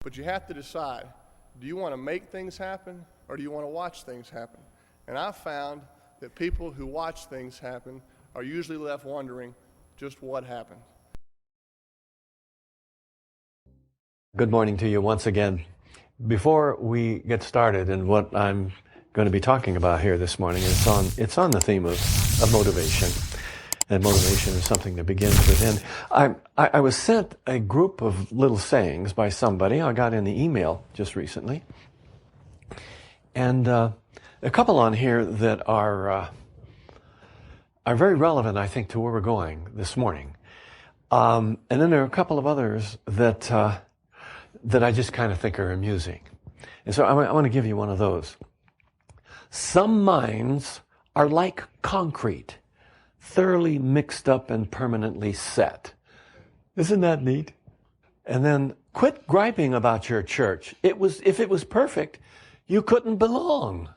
But you have to decide, do you want to make things happen or do you want to watch things happen? And I've found that people who watch things happen are usually left wondering just what happened. Good morning to you once again. Before we get started, and what I'm going to be talking about here this morning, it's on the theme of motivation. And motivation is something that begins within. I was sent a group of little sayings by somebody. I got in the email just recently. And a couple on here that are very relevant, I think, to where we're going this morning. And then there are a couple of others that I just kind of think are amusing. And so I want to give you one of those. Some minds are like concrete, thoroughly mixed up and permanently set. Isn't that neat? And then quit griping about your church. If it was perfect, you couldn't belong.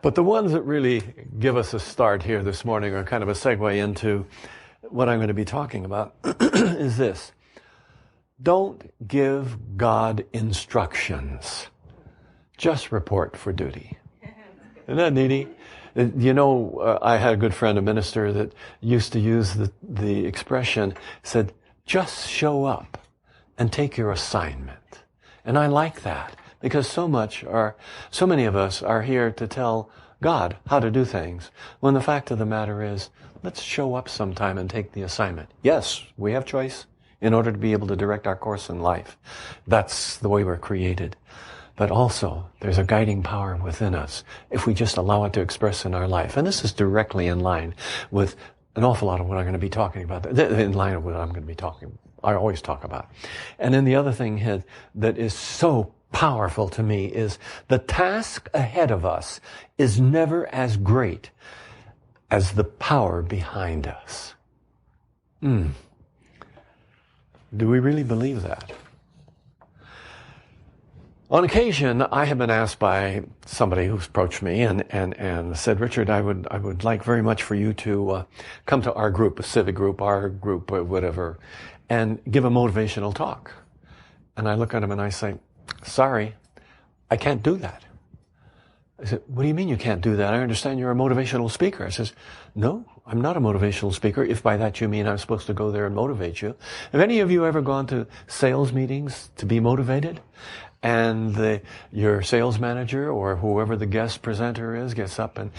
But the ones that really give us a start here this morning are kind of a segue into what I'm going to be talking about is this. Don't give God instructions. Just report for duty. Isn't that neat? You know, I had a good friend, a minister, that used to use the expression, said, just show up and take your assignment. And I like that because so many of us are here to tell God how to do things, when the fact of the matter is, let's show up sometime and take the assignment. Yes, we have choice in order to be able to direct our course in life. That's the way we're created. But also, there's a guiding power within us if we just allow it to express in our life. And this is directly in line with an awful lot of what I'm going to be talking about. In line with what I'm going to be I always talk about. And then the other thing that is so powerful to me is the task ahead of us is never as great as the power behind us. Do we really believe that? On occasion, I have been asked by somebody who's approached me and said, Richard, I would like very much for you to come to our group, a civic group, our group, or whatever, and give a motivational talk. And I look at him and I say, sorry, I can't do that. I said, what do you mean you can't do that? I understand you're a motivational speaker. I says, no, I'm not a motivational speaker, if by that you mean I'm supposed to go there and motivate you. Have any of you ever gone to sales meetings to be motivated? And your sales manager or whoever the guest presenter is gets up and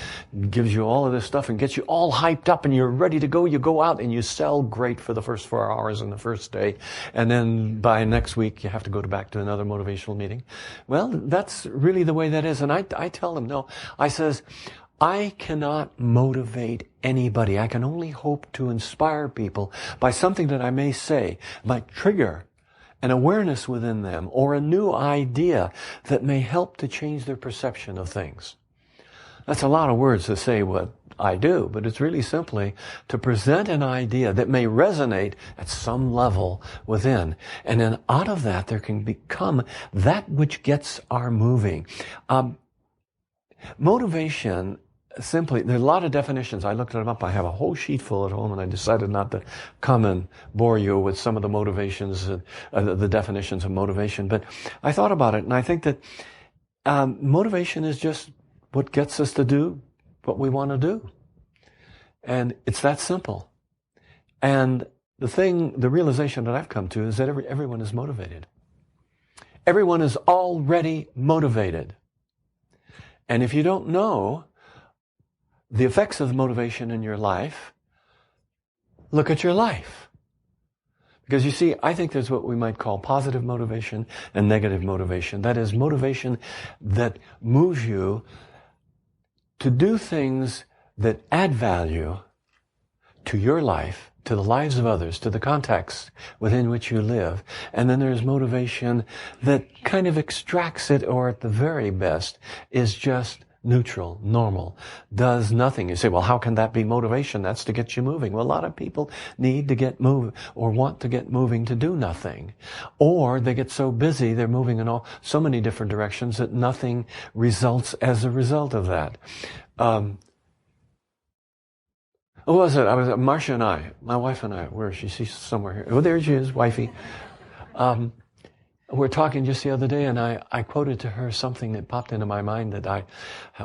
gives you all of this stuff and gets you all hyped up and you're ready to go. You go out and you sell great for the first 4 hours in the first day. And then by next week, you have to go back to another motivational meeting. Well, that's really the way that is. And I tell them, no, I says, I cannot motivate anybody. I can only hope to inspire people by something that I may say, might trigger an awareness within them or a new idea that may help to change their perception of things. That's a lot of words to say what I do, but it's really simply to present an idea that may resonate at some level within. And then out of that, there can become that which gets our moving. Motivation, simply, there's a lot of definitions. I looked them up. I have a whole sheet full at home, and I decided not to come and bore you with some of the motivations, the definitions of motivation. But I thought about it, and I think that motivation is just what gets us to do what we want to do. And it's that simple. And the realization that I've come to is that everyone is motivated. Everyone is already motivated. And if you don't know the effects of motivation in your life, look at your life. Because you see, I think there's what we might call positive motivation and negative motivation. That is motivation that moves you to do things that add value to your life, to the lives of others, to the context within which you live. And then there's motivation that kind of extracts it, or at the very best is just neutral, normal, does nothing. You say, well, how can that be motivation? That's to get you moving. Well, a lot of people need to get moving or want to get moving to do nothing. Or they get so busy, they're moving in so many different directions that nothing results as a result of that. Who was it? Marcia and I, my wife and I, where is she? She's somewhere here. Oh, there she is, wifey. We're talking just the other day, and I quoted to her something that popped into my mind that I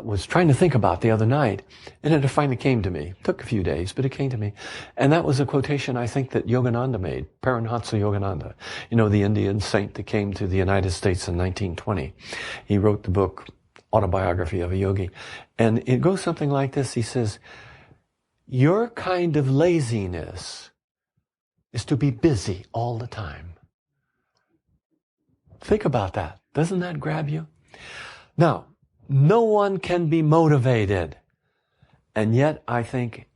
was trying to think about the other night, and it finally came to me. It took a few days, but it came to me. And that was a quotation I think that Yogananda made, Paramahansa Yogananda, the Indian saint that came to the United States in 1920. He wrote the book, Autobiography of a Yogi. And it goes something like this. He says, your kind of laziness is to be busy all the time. Think about that. Doesn't that grab you? Now, no one can be motivated. And yet, I think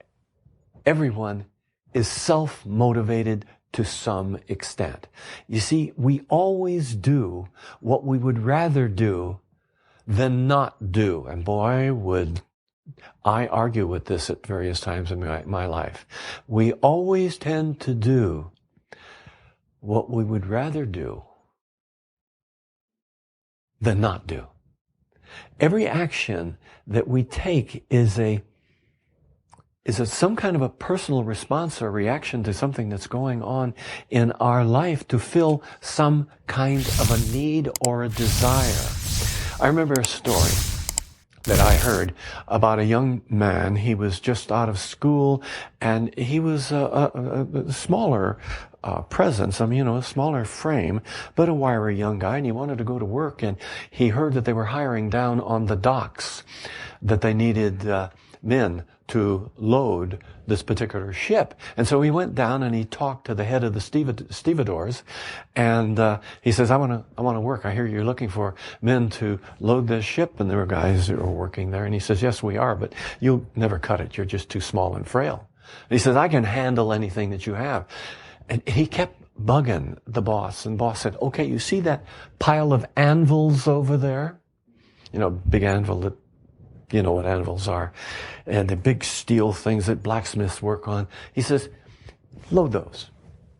everyone is self-motivated to some extent. You see, we always do what we would rather do than not do. And boy, would I argue with this at various times in my life. We always tend to do what we would rather do than not do. Every action that we take is some kind of a personal response or reaction to something that's going on in our life to fill some kind of a need or a desire. I remember a story that I heard about a young man. He was just out of school, and he was a smaller presence, a smaller frame, but a wiry young guy, and he wanted to go to work, and he heard that they were hiring down on the docks, that they needed men to load this particular ship. And so he went down and he talked to the head of the stevedores, and he says, I want to work. I hear you're looking for men to load this ship. And there were guys who were working there, and he says, yes, we are, but you'll never cut it. You're just too small and frail. And he says, I can handle anything that you have. And he kept bugging the boss, and the boss said, okay, you see that pile of anvils over there? Big anvil that, you know what anvils are, and the big steel things that blacksmiths work on. He says, load those.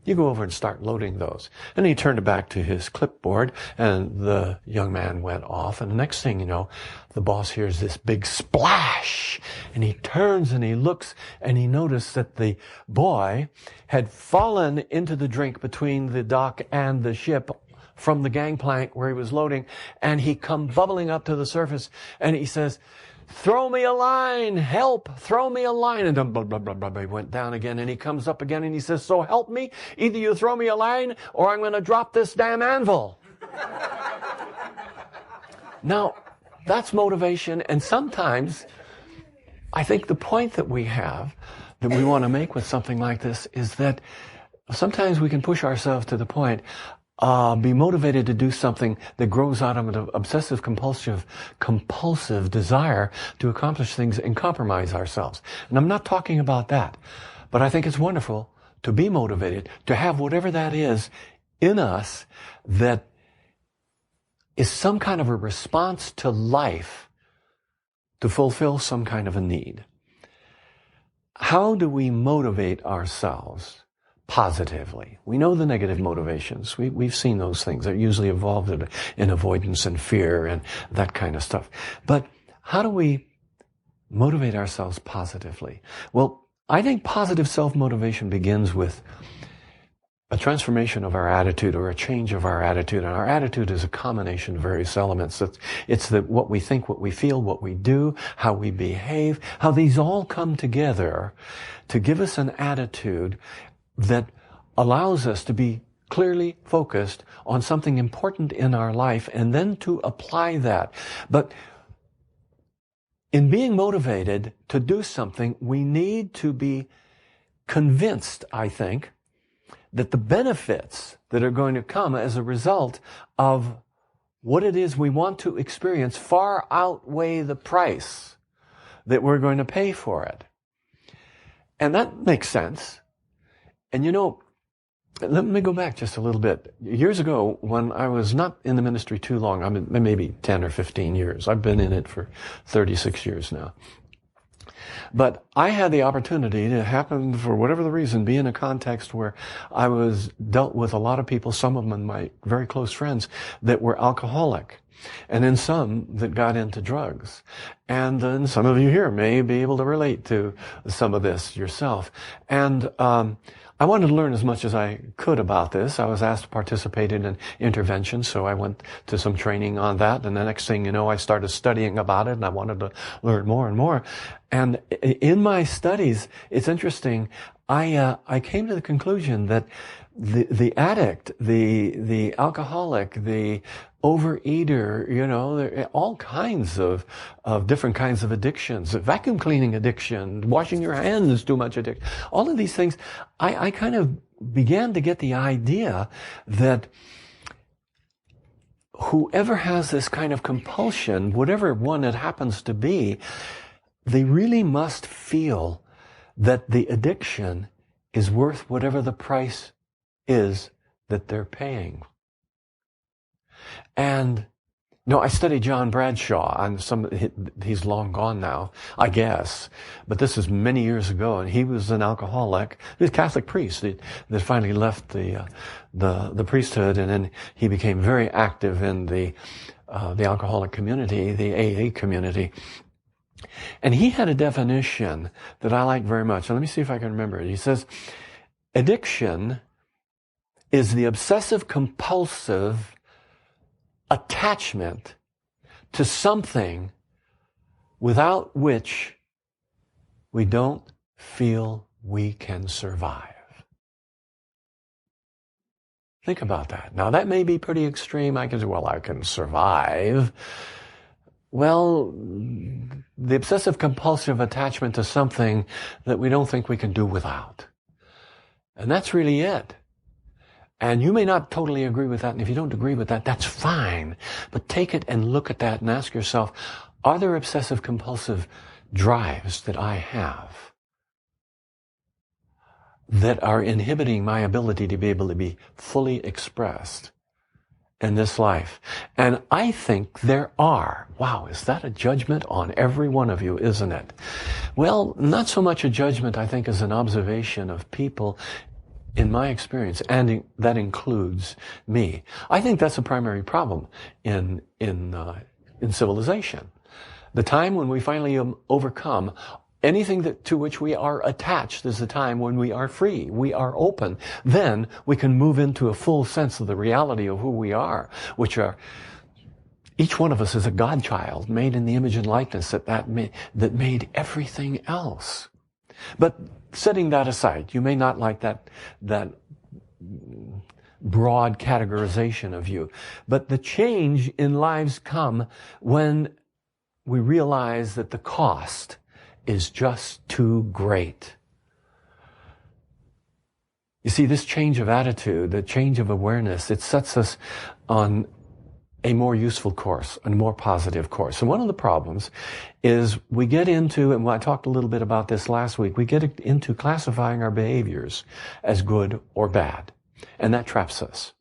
You go over and start loading those. And he turned back to his clipboard, and the young man went off. And the next thing you know, the boss hears this big splash. And he turns and he looks, and he noticed that the boy had fallen into the drink between the dock and the ship from the gangplank where he was loading. And he come bubbling up to the surface, and he says, throw me a line, help, throw me a line. And then blah, blah, blah, blah, blah, he went down again, and he comes up again, and he says, so help me, either you throw me a line or I'm going to drop this damn anvil. Now, that's motivation. And sometimes I think the point that we have, that we want to make with something like this, is that sometimes we can push ourselves to the point, be motivated to do something that grows out of an obsessive compulsive desire to accomplish things and compromise ourselves. And I'm not talking about that, but I think it's wonderful to be motivated, to have whatever that is in us that is some kind of a response to life to fulfill some kind of a need. How do we motivate ourselves positively? We know the negative motivations. We've seen those things. They're usually involved in avoidance and fear and that kind of stuff. But how do we motivate ourselves positively? Well, I think positive self-motivation begins with a transformation of our attitude, or a change of our attitude. And our attitude is a combination of various elements. It's what we think, what we feel, what we do, how we behave, how these all come together to give us an attitude that allows us to be clearly focused on something important in our life, and then to apply that. But in being motivated to do something, we need to be convinced, I think, that the benefits that are going to come as a result of what it is we want to experience far outweigh the price that we're going to pay for it. And that makes sense. And let me go back just a little bit. Years ago, when I was not in the ministry too long, I mean, maybe 10 or 15 years. I've been in it for 36 years now. But I had the opportunity to happen, for whatever the reason, be in a context where I was dealt with a lot of people, some of them my very close friends, that were alcoholic. And then some that got into drugs. And then some of you here may be able to relate to some of this yourself. And I wanted to learn as much as I could about this. I was asked to participate in an intervention, so I went to some training on that. And the next thing you know, I started studying about it, and I wanted to learn more and more. And in my studies, it's interesting. I came to the conclusion that the addict, the alcoholic, the overeater, there are all kinds of different kinds of addictions, vacuum cleaning addiction, washing your hands too much addiction, all of these things. I kind of began to get the idea that whoever has this kind of compulsion, whatever one it happens to be, they really must feel that the addiction is worth whatever the price is that they're paying. And I studied John Bradshaw, and he's long gone now, I guess, but this is many years ago, and he was an alcoholic. He was a Catholic priest that finally left the priesthood, and then he became very active in the alcoholic community, the AA community. And he had a definition that I like very much. And let me see if I can remember it. He says, addiction is the obsessive compulsive attachment to something without which we don't feel we can survive. Think about that. Now, that may be pretty extreme. I can say, I can survive. Well, the obsessive compulsive attachment to something that we don't think we can do without. And that's really it. And you may not totally agree with that, and if you don't agree with that, that's fine. But take it and look at that and ask yourself, are there obsessive compulsive drives that I have that are inhibiting my ability to be able to be fully expressed in this life? And I think there are. Wow, is that a judgment on every one of you, isn't it? Well, not so much a judgment, I think, as an observation of people in my experience, and that includes me. I think that's a primary problem in civilization. The time when we finally overcome anything to which we are attached is the time when we are free, we are open. Then we can move into a full sense of the reality of who we are, which are, each one of us is a godchild made in the image and likeness that made everything else. But setting that aside, you may not like that broad categorization of you, but the change in lives come when we realize that the cost is just too great. You see, this change of attitude, the change of awareness, it sets us on a more useful course, a more positive course. And one of the problems is we get into, and I talked a little bit about this last week, we get into classifying our behaviors as good or bad. And that traps us.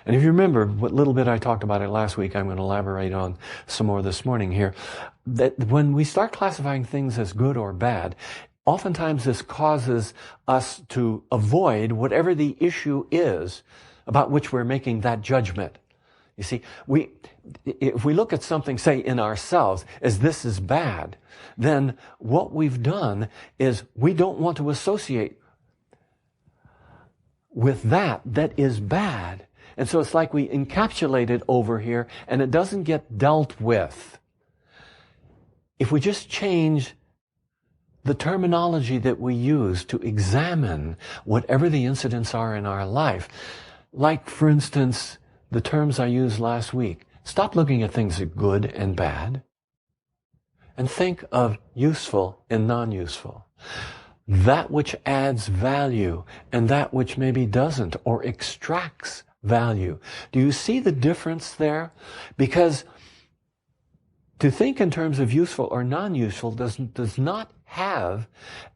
And if you remember what little bit I talked about it last week, I'm going to elaborate on some more this morning here, that when we start classifying things as good or bad, oftentimes this causes us to avoid whatever the issue is about which we're making that judgment. You see, if we look at something, say, in ourselves as this is bad, then what we've done is we don't want to associate with that is bad. And so it's like we encapsulate it over here and it doesn't get dealt with. If we just change the terminology that we use to examine whatever the incidents are in our life, like, for instance, the terms I used last week. Stop looking at things as good and bad and think of useful and non-useful. That which adds value and that which maybe doesn't or extracts value. Do you see the difference there? Because to think in terms of useful or non-useful does not have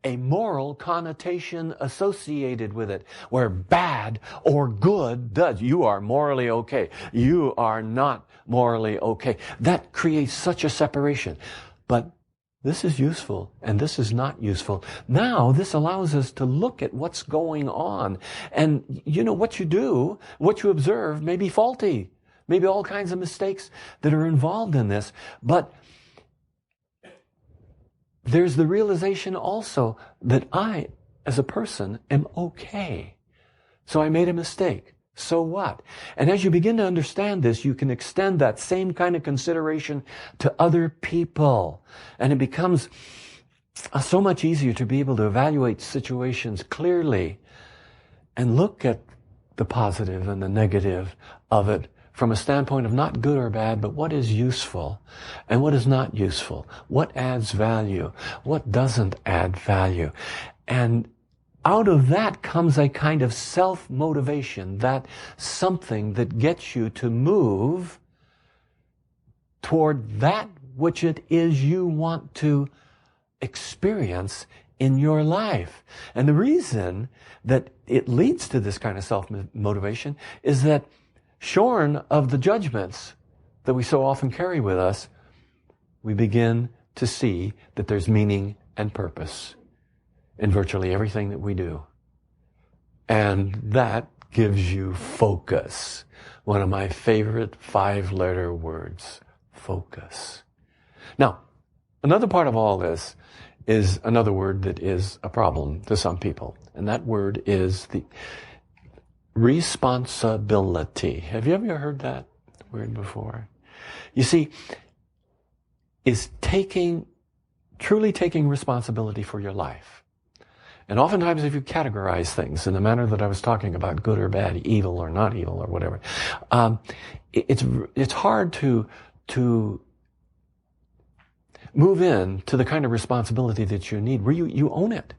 a moral connotation associated with it, where bad or good does. You are morally okay. You are not morally okay. That creates such a separation. But this is useful and this is not useful. Now, this allows us to look at what's going on. And what you do, what you observe may be faulty. Maybe all kinds of mistakes that are involved in this. But there's the realization also that I as a person am okay. So I made a mistake. So what? And as you begin to understand this, you can extend that same kind of consideration to other people. And it becomes so much easier to be able to evaluate situations clearly and look at the positive and the negative of it from a standpoint of not good or bad, but what is useful and what is not useful. What adds value? What doesn't add value? And out of that comes a kind of self-motivation, that something that gets you to move toward that which it is you want to experience in your life. And the reason that it leads to this kind of self-motivation is that shorn of the judgments that we so often carry with us, we begin to see that there's meaning and purpose in virtually everything that we do. And that gives you focus. One of my favorite 5-letter words, focus. Now, another part of all this is another word that is a problem to some people. And that word is the responsibility. Have you ever heard that word before? You see, is truly taking responsibility for your life. And oftentimes if you categorize things in the manner that I was talking about, good or bad, evil or not evil or whatever, it's hard to move in to the kind of responsibility that you need, where you own it,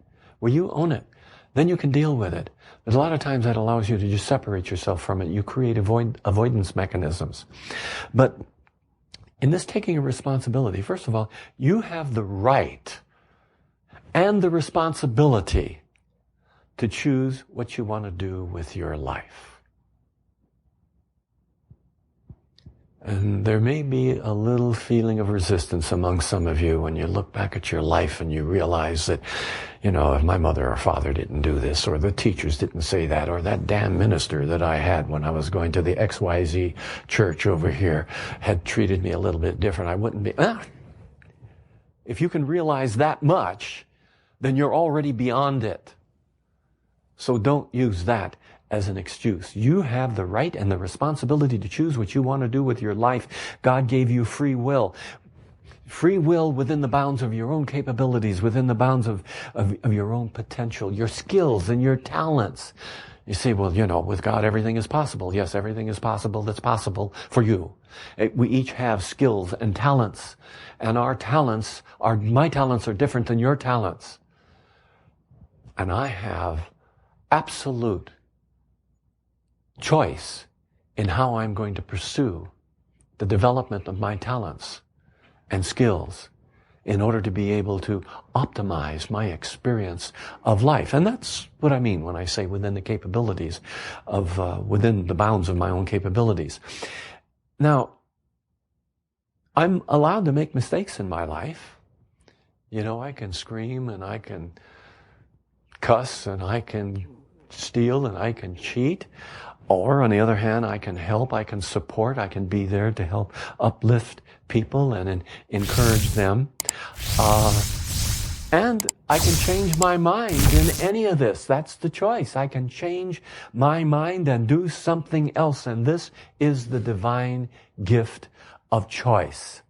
then you can deal with it. But a lot of times that allows you to just separate yourself from it. You create avoidance mechanisms. But in this taking of responsibility, first of all, you have the right and the responsibility to choose what you want to do with your life. And there may be a little feeling of resistance among some of you when you look back at your life and you realize that, if my mother or father didn't do this, or the teachers didn't say that, or that damn minister that I had when I was going to the XYZ church over here had treated me a little bit different, I wouldn't be... If you can realize that much, then you're already beyond it. So don't use that as an excuse. You have the right and the responsibility to choose what you want to do with your life. God gave you free will. Free will within the bounds of your own capabilities, within the bounds of your own potential, your skills and your talents. You say, well, with God everything is possible. Yes, everything is possible that's possible for you. We each have skills and talents. And my talents are different than your talents. And I have absolute choice in how I'm going to pursue the development of my talents and skills in order to be able to optimize my experience of life. And that's what I mean when I say within the capabilities within the bounds of my own capabilities. Now, I'm allowed to make mistakes in my life. I can scream and I can cuss and I can steal and I can cheat. Or on the other hand, I can help, I can support, I can be there to help uplift people and encourage them. And I can change my mind in any of this. That's the choice. I can change my mind and do something else. And this is the divine gift of choice.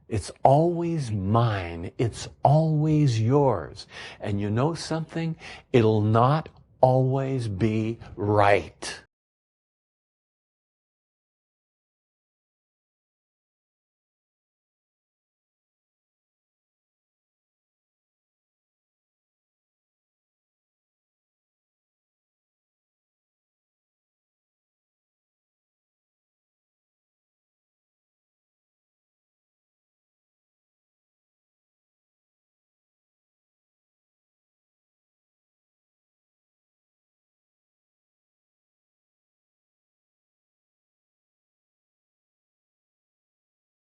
It's always mine. It's always yours. And you know something? It'll not always be right.